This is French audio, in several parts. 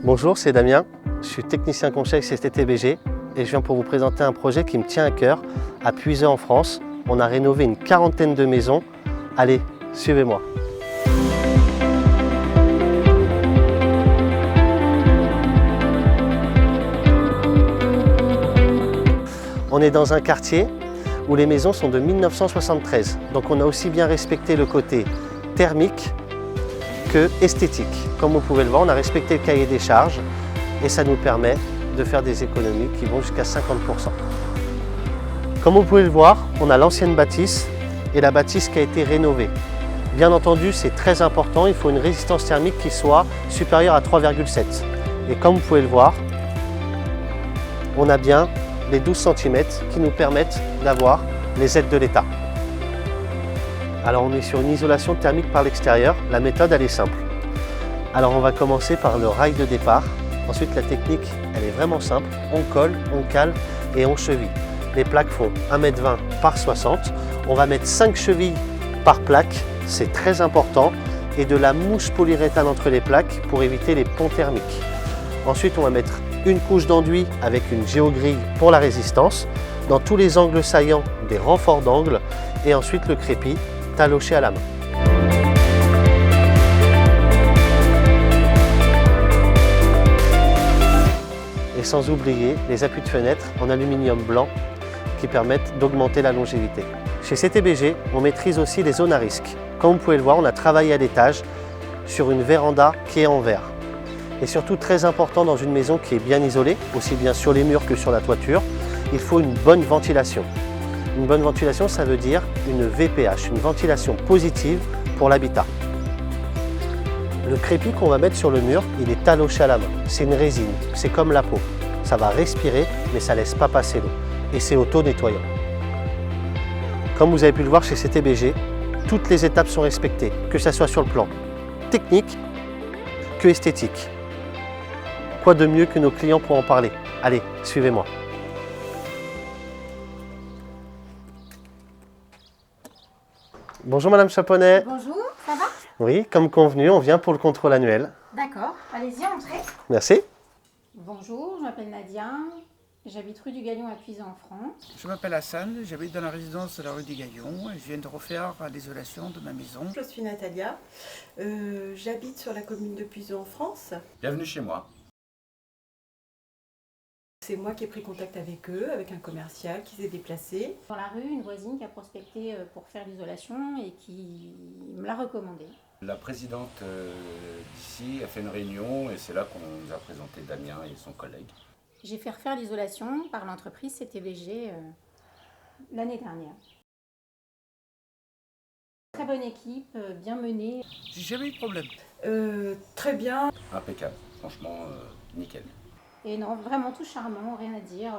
Bonjour, c'est Damien, je suis technicien conseil chez TTBG et je viens pour vous présenter un projet qui me tient à cœur à Puiseux en France. On a rénové une quarantaine de maisons. Allez, suivez-moi. On est dans un quartier où les maisons sont de 1973. Donc on a aussi bien respecté le côté thermique que esthétique. Comme vous pouvez le voir, on a respecté le cahier des charges et ça nous permet de faire des économies qui vont jusqu'à 50%. Comme vous pouvez le voir, on a l'ancienne bâtisse et la bâtisse qui a été rénovée. Bien entendu, c'est très important, il faut une résistance thermique qui soit supérieure à 3,7. Et comme vous pouvez le voir, on a bien les 12 cm qui nous permettent d'avoir les aides de l'État. Alors on est sur une isolation thermique par l'extérieur. La méthode elle est simple. Alors on va commencer par le rail de départ. Ensuite la technique elle est vraiment simple. On colle, on cale et on cheville. Les plaques font 1,20 m par 60. On va mettre 5 chevilles par plaque, c'est très important. Et de la mousse polyuréthane entre les plaques pour éviter les ponts thermiques. Ensuite on va mettre une couche d'enduit avec une géogrille pour la résistance. Dans tous les angles saillants, des renforts d'angle. Et ensuite le crépi taloché à la main. Et sans oublier les appuis de fenêtre en aluminium blanc qui permettent d'augmenter la longévité. Chez CTBG, on maîtrise aussi les zones à risque. Comme vous pouvez le voir, on a travaillé à l'étage sur une véranda qui est en verre. Et surtout très important dans une maison qui est bien isolée, aussi bien sur les murs que sur la toiture, il faut une bonne ventilation. Une bonne ventilation, ça veut dire une VPH, une ventilation positive pour l'habitat. Le crépi qu'on va mettre sur le mur, il est taloché à la main. C'est une résine, c'est comme la peau. Ça va respirer, mais ça ne laisse pas passer l'eau. Et c'est auto-nettoyant. Comme vous avez pu le voir chez CTBG, toutes les étapes sont respectées, que ce soit sur le plan technique que esthétique. Quoi de mieux que nos clients pour en parler? Allez, suivez-moi. Bonjour Madame Chaponnet. Bonjour, ça va? Oui, comme convenu, on vient pour le contrôle annuel. D'accord, allez-y, entrez. Merci. Bonjour, je m'appelle Nadia, j'habite rue du Gaillon à Puiseux en France. Je m'appelle Hassan, j'habite dans la résidence de la rue du Gaillon et je viens de refaire l'isolation de ma maison. Je suis Natalia, j'habite sur la commune de Puiseux en France. Bienvenue chez moi. C'est moi qui ai pris contact avec eux, avec un commercial qui s'est déplacé. Dans la rue, une voisine qui a prospecté pour faire l'isolation et qui me l'a recommandé. La présidente d'ici a fait une réunion et c'est là qu'on nous a présenté Damien et son collègue. J'ai fait refaire l'isolation par l'entreprise CTBG l'année dernière. Très bonne équipe, bien menée. J'ai jamais eu de problème. Très bien. Impeccable, franchement nickel. Et non, vraiment tout charmant, rien à dire.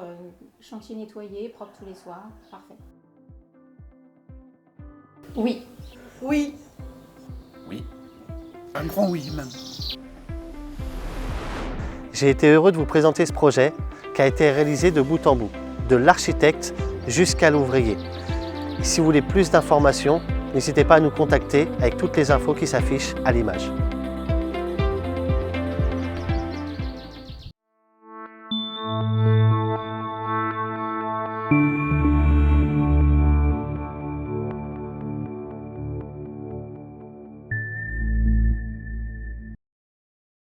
Chantier nettoyé, propre tous les soirs, parfait. Oui. Oui. Oui. Un grand oui même. J'ai été heureux de vous présenter ce projet qui a été réalisé de bout en bout, de l'architecte jusqu'à l'ouvrier. Si vous voulez plus d'informations, n'hésitez pas à nous contacter avec toutes les infos qui s'affichent à l'image.